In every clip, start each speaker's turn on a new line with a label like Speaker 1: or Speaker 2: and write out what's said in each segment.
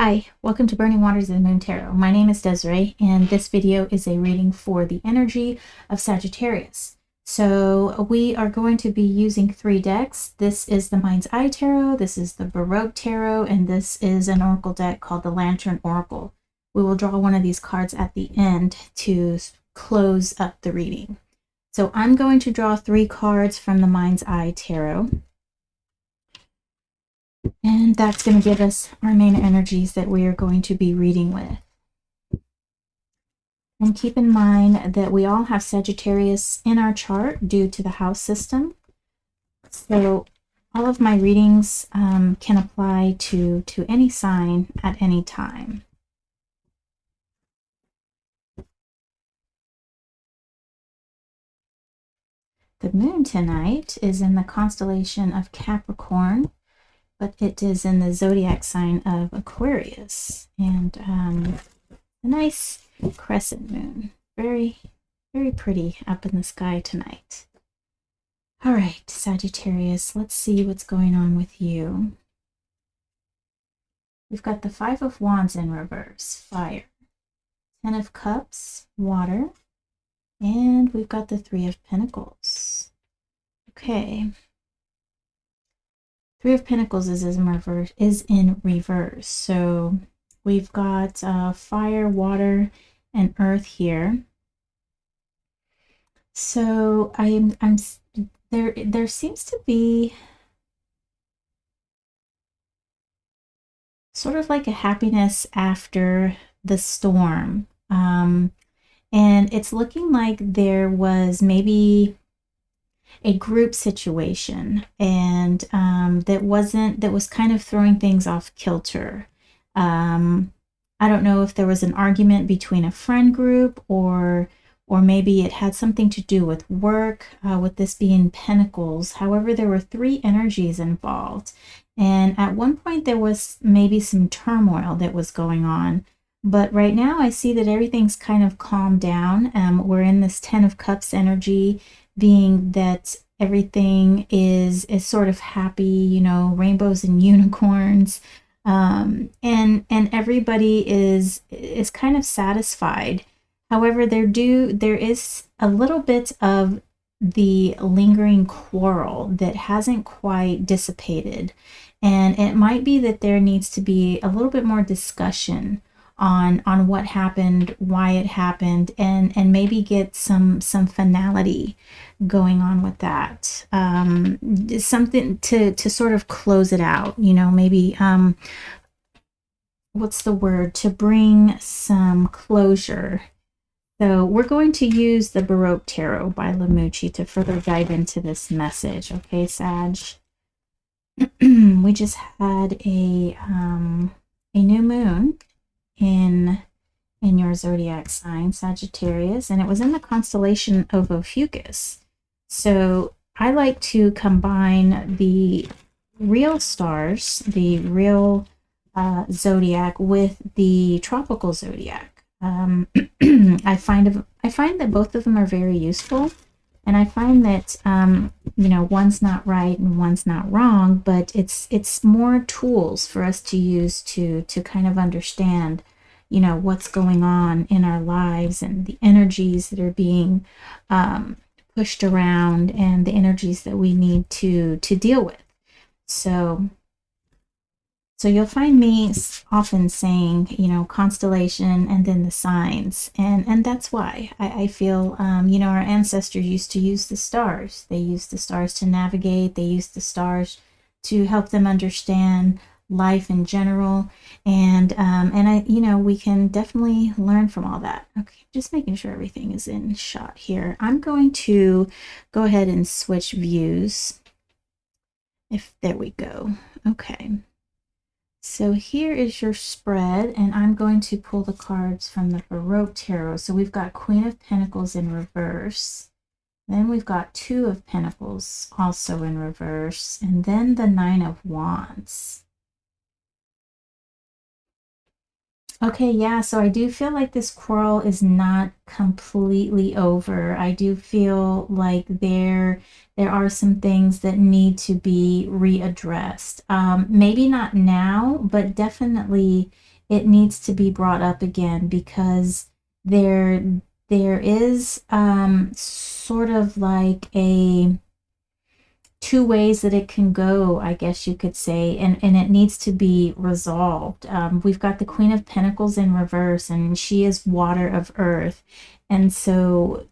Speaker 1: Hi, welcome to Burning Waters of the Moon Tarot. My name is Desiree, and this video is a reading for the energy of Sagittarius. So we are going to be using 3 decks. This is the Mind's Eye Tarot, this is the Baroque Tarot, and this is an oracle deck called the Lantern Oracle. We will draw one of these cards at the end to close up the reading. So I'm going to draw 3 cards from the Mind's Eye Tarot. And that's going to give us our main energies that we are going to be reading with. And keep in mind that we all have Sagittarius in our chart due to the house system. So all of my readings can apply to any sign at any time. The moon tonight is in the constellation of Capricorn, but it is in the zodiac sign of Aquarius, and a nice crescent moon. Very, very pretty up in the sky tonight. All right, Sagittarius, let's see what's going on with you. We've got the 5 of Wands in reverse, fire. 10 of Cups, water. And we've got the 3 of Pentacles. Okay. 3 of Pentacles is in reverse. So we've got fire, water, and earth here. So there seems to be sort of like a happiness after the storm. And it's looking like there was maybe a group situation, and that was kind of throwing things off kilter. I don't know if there was an argument between a friend group, or maybe it had something to do with work, with this being Pentacles. However, there were 3 energies involved, and at one point there was maybe some turmoil that was going on. But right now I see that everything's kind of calmed down. We're in this 10 of Cups energy, being that everything is sort of happy, you know, rainbows and unicorns, and everybody is kind of satisfied. However, there is a little bit of the lingering quarrel that hasn't quite dissipated, and it might be that there needs to be a little bit more discussion on what happened, why it happened, and maybe get some finality going on with that. Something to sort of close it out, you know, maybe what's the word, to bring some closure. So we're going to use the Baroque Tarot by Lamucci to further dive into this message. Okay, Sag. We just had a new moon in your zodiac sign, Sagittarius, and it was in the constellation of Ophiuchus. So I like to combine the real stars, the real zodiac, with the tropical zodiac. I find that both of them are very useful, and I find that you know, one's not right and one's not wrong, but it's more tools for us to use to kind of understand, you know, what's going on in our lives and the energies that are being pushed around and the energies that we need to deal with. So you'll find me often saying, you know, constellation and then the signs, and that's why I feel, you know, our ancestors used to use the stars. They used the stars to navigate. They used the stars to help them understand life in general, and I, you know, we can definitely learn from all that. Okay, just making sure everything is in shot here. I'm going to go ahead and switch views. There we go. Okay. So here is your spread, and I'm going to pull the cards from the Baroque Tarot. So we've got Queen of Pentacles in reverse. Then we've got 2 of Pentacles also in reverse. And then the 9 of Wands. Okay, yeah, so I do feel like this quarrel is not completely over. I do feel like there are some things that need to be readdressed. Maybe not now, but definitely it needs to be brought up again, because there is sort of like a two ways that it can go, I guess you could say, and it needs to be resolved. We've got the Queen of Pentacles in reverse, and she is water of earth, and so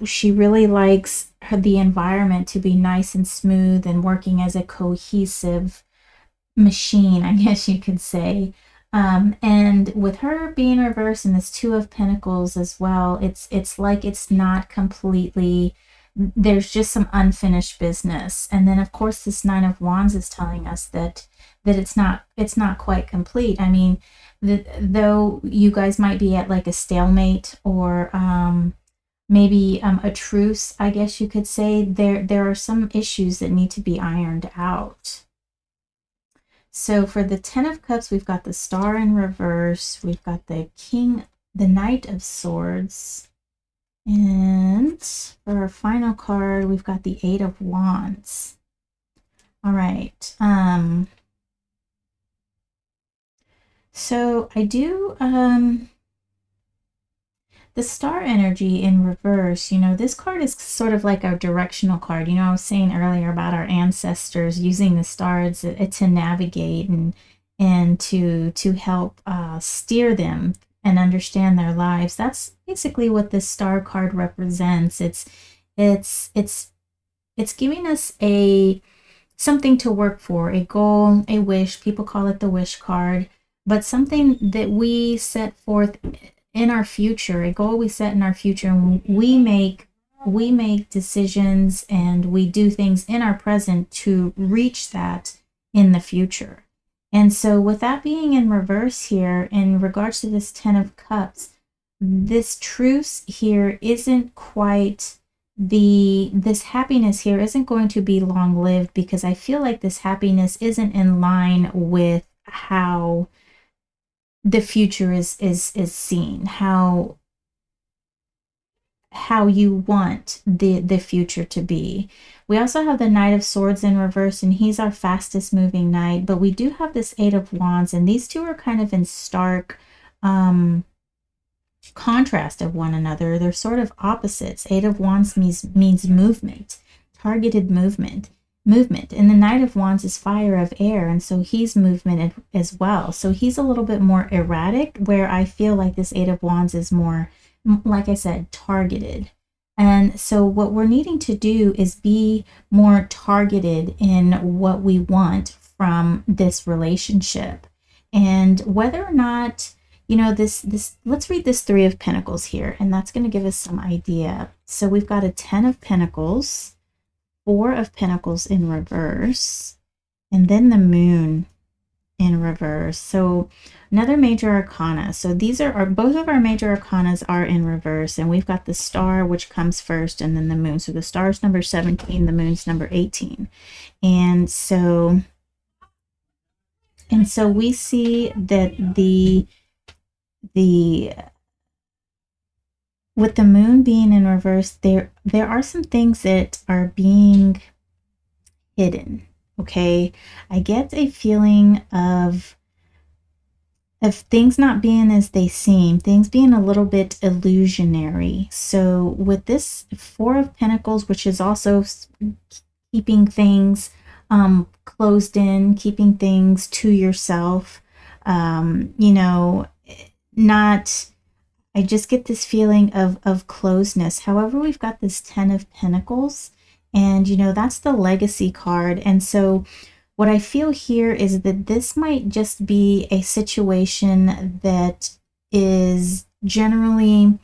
Speaker 1: she really likes the environment to be nice and smooth and working as a cohesive machine, I guess you could say. And with her being reversed and this Two of Pentacles as well, it's like it's not completely, there's just some unfinished business. And then of course this Nine of Wands is telling us that it's not quite complete. I mean, though you guys might be at like a stalemate, or maybe a truce, I guess you could say, there are some issues that need to be ironed out. So for the Ten of Cups, we've got the Star in reverse, we've got the Knight of Swords, and for our final card, we've got the Eight of Wands. All right. So I do, the Star energy in reverse, this card is sort of like our directional card. I was saying earlier about our ancestors using the stars to navigate and to help steer them and understand their lives. That's basically what this Star card represents. It's giving us something to work for, a goal, a wish. People call it the wish card, but something that we set forth in our future, a goal we set in our future, and we make decisions and we do things in our present to reach that in the future. And so with that being in reverse here, in regards to this Ten of Cups, this truce here isn't quite this happiness here isn't going to be long-lived, because I feel like this happiness isn't in line with how the future is seen, how you want the future to be. We also have the Knight of Swords in reverse, and he's our fastest moving knight, but we do have this Eight of Wands, and these two are kind of in stark contrast of one another. They're sort of opposites. Eight of Wands means movement, targeted movement, and the Knight of Wands is fire of air, and so he's movement as well. So he's a little bit more erratic, where I feel like this Eight of Wands is more, like I said, targeted. And so what we're needing to do is be more targeted in what we want from this relationship. And whether or not, this let's read this Three of Pentacles here, and that's going to give us some idea. So we've got a Ten of Pentacles, Four of Pentacles in reverse, and then the Moon in reverse. So another major arcana. So these are both of our major arcanas are in reverse, and we've got the Star, which comes first, and then the Moon. So the Star's number 17, the Moon's number 18. And so we see that with the Moon being in reverse, there are some things that are being hidden. Okay, I get a feeling of things not being as they seem, things being a little bit illusionary. So with this Four of Pentacles, which is also keeping things closed in, keeping things to yourself, not, I just get this feeling of closeness. However, we've got this Ten of Pentacles, and that's the legacy card. And so what I feel here is that this might just be a situation that is generally,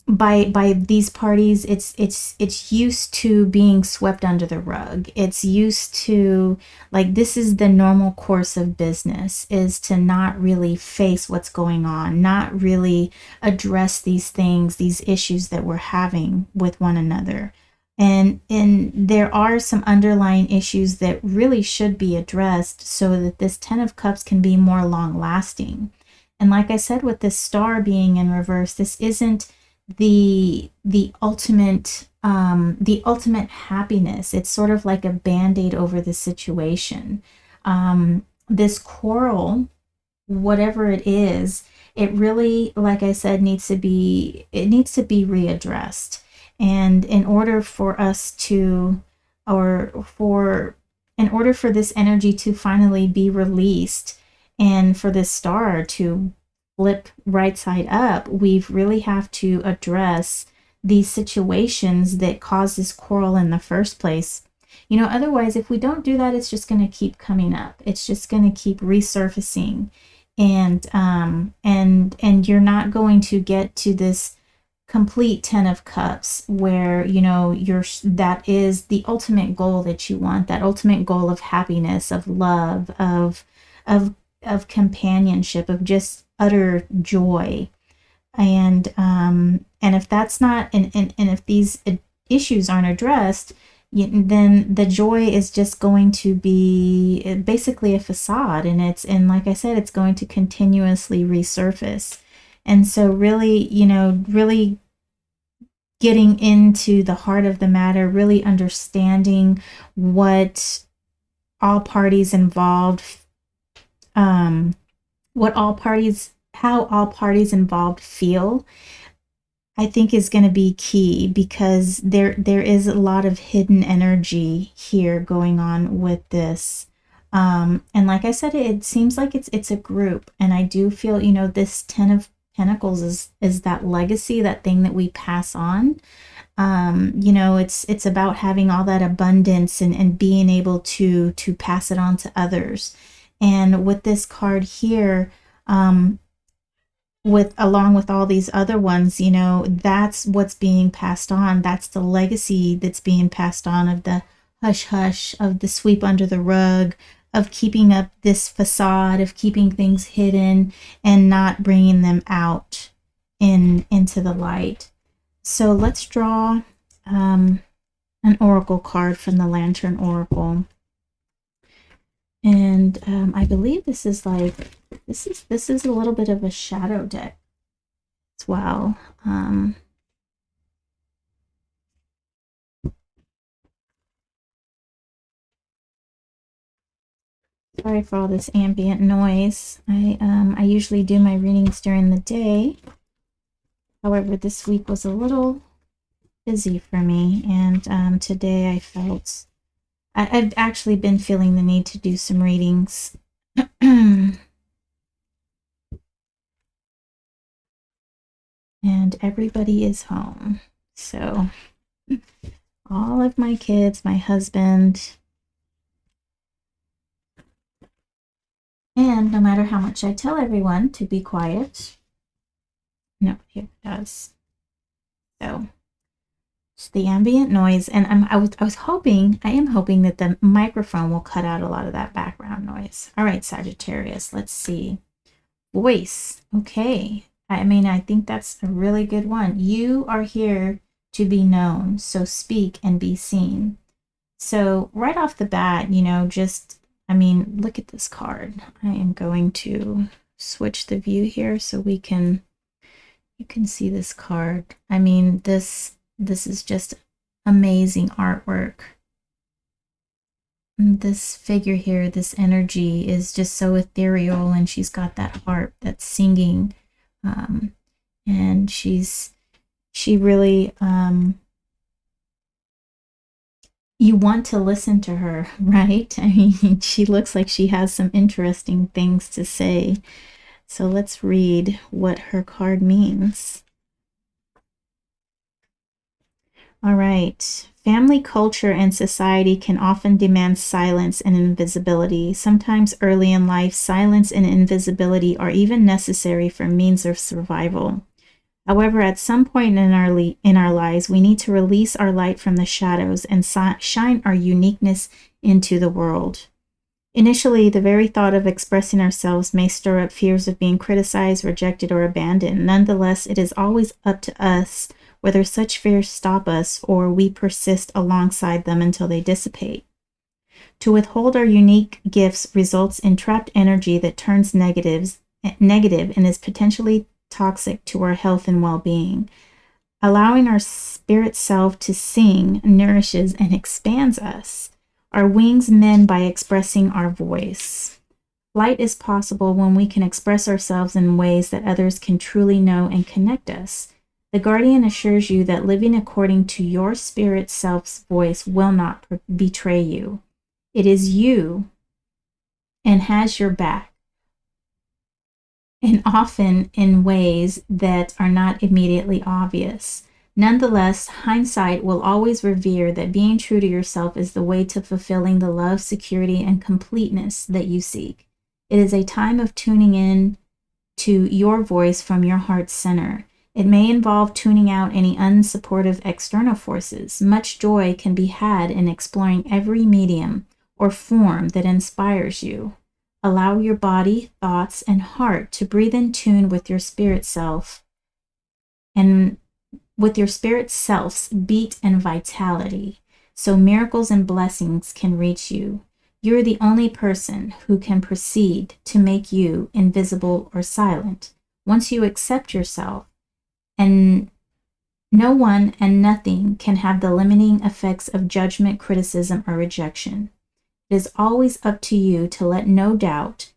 Speaker 1: by these parties, it's used to being swept under the rug. It's used to, like, this is the normal course of business, is to not really face what's going on, not really address these things, these issues that we're having with one another. And there are some underlying issues that really should be addressed so that this Ten of Cups can be more long lasting. And like I said, with this Star being in reverse, this isn't the ultimate happiness. It's sort of like a band-aid over the situation. This quarrel whatever it is, it really, like I said, needs to be readdressed. And in order for us to, or for, in order for this energy to finally be released and for this star to flip right side up, we really have to address these situations that cause this quarrel in the first place. You know, otherwise, if we don't do that, it's just going to keep coming up. It's just going to keep resurfacing, and you're not going to get to this complete 10 of cups where, you know, that is the ultimate goal that you want, that ultimate goal of happiness, of love, of of companionship, of just utter joy. And if that's not, and if these issues aren't addressed, then the joy is just going to be basically a facade, and like I said, it's going to continuously resurface. And so really, you know, really getting into the heart of the matter, really understanding what all parties involved, how all parties involved feel, I think is going to be key, because there is a lot of hidden energy here going on with this. And like I said, it seems like it's a group, and I do feel, you know, this 10 of Pentacles is that legacy, that thing that we pass on. You know, it's about having all that abundance and being able to pass it on to others. And with this card here, along with all these other ones, you know, that's what's being passed on. That's the legacy that's being passed on, of the hush hush, of the sweep under the rug, of keeping up this facade, of keeping things hidden and not bringing them out into the light. So let's draw an oracle card from the Lantern Oracle. And I believe this is like, this is a little bit of a shadow deck as well. Sorry for all this ambient noise. I usually do my readings during the day. However, this week was a little busy for me, and today I felt I've actually been feeling the need to do some readings. And everybody is home. So all of my kids, my husband, and no matter how much I tell everyone to be quiet, no, here it does. So it's the ambient noise, and I am hoping that the microphone will cut out a lot of that background noise. All right, Sagittarius, let's see. Voice. Okay. I mean, I think that's a really good one. You are here to be known, so speak and be seen. So right off the bat, you know, just, I mean, look at this card. I am going to switch the view here so you can see this card. I mean, this is just amazing artwork. This figure here, this energy is just so ethereal, and she's got that harp that's singing, and she really, you want to listen to her, right? I mean, she looks like she has some interesting things to say. So let's read what her card means. All right. Family culture and society can often demand silence and invisibility. Sometimes early in life, silence and invisibility are even necessary for means of survival. However, at some point in our lives, we need to release our light from the shadows and shine our uniqueness into the world. Initially, the very thought of expressing ourselves may stir up fears of being criticized, rejected, or abandoned. Nonetheless, it is always up to us whether such fears stop us or we persist alongside them until they dissipate. To withhold our unique gifts results in trapped energy that turns negative and is potentially toxic to our health and well-being. Allowing our spirit self to sing nourishes and expands us. Our wings mend by expressing our voice. Light is possible when we can express ourselves in ways that others can truly know and connect us. The guardian assures you that living according to your spirit self's voice will not betray you. It is you and has your back, and often in ways that are not immediately obvious. Nonetheless, hindsight will always revere that being true to yourself is the way to fulfilling the love, security, and completeness that you seek. It is a time of tuning in to your voice from your heart's center. It may involve tuning out any unsupportive external forces. Much joy can be had in exploring every medium or form that inspires you. Allow your body, thoughts, and heart to breathe in tune with your spirit self and with your spirit self's beat and vitality, so miracles and blessings can reach you. You're the only person who can proceed to make you invisible or silent. Once you accept yourself, and no one and nothing can have the limiting effects of judgment, criticism, or rejection. It is always up to you to let no doubt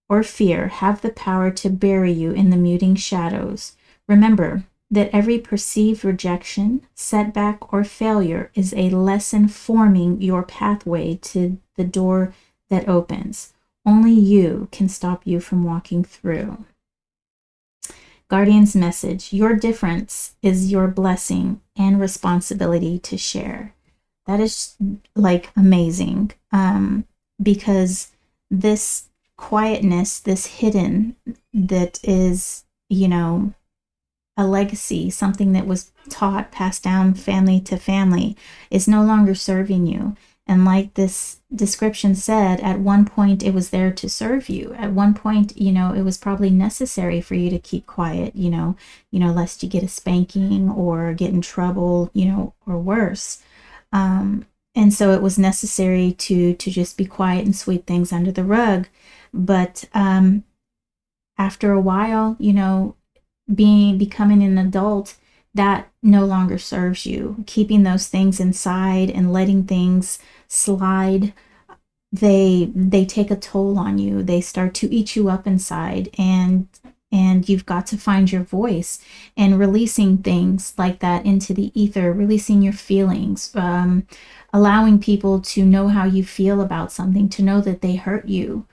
Speaker 1: or fear have the power to bury you in the muting shadows. Remember that every perceived rejection, setback, or failure is a lesson forming your pathway to the door that opens. Only you can stop you from walking through. Guardian's message: your difference is your blessing and responsibility to share. That is like amazing, because this quietness, this hidden, that is, you know, a legacy, something that was taught, passed down family to family, is no longer serving you. And like this description said, at one point it was there to serve you. At one point, you know, it was probably necessary for you to keep quiet, you know, lest you get a spanking or get in trouble, you know, or worse. And so it was necessary to just be quiet and sweep things under the rug. But after a while, you know, becoming an adult, that no longer serves you. Keeping those things inside and letting things slide, they take a toll on you. They start to eat you up inside, and you've got to find your voice, and releasing things like that into the ether, releasing your feelings, allowing people to know how you feel about something, to know that they hurt you,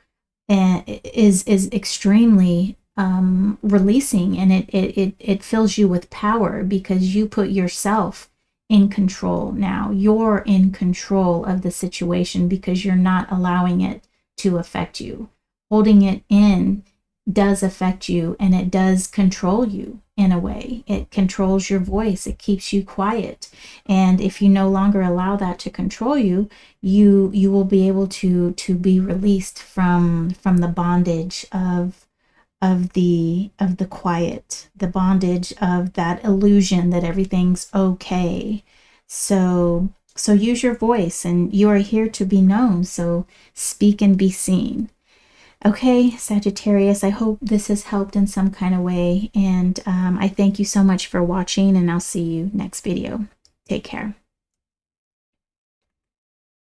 Speaker 1: is extremely releasing, and it fills you with power, because you put yourself in control now. You're in control of the situation because you're not allowing it to affect you. Holding it in does affect you, and it does control you in a way. It controls your voice. It keeps you quiet. And if you no longer allow that to control you, you will be able to be released from the bondage of the quiet, the bondage of that illusion that everything's okay. So use your voice, and you are here to be known. So speak and be seen. Okay, Sagittarius, I hope this has helped in some kind of way. And I thank you so much for watching, and I'll see you next video. Take care.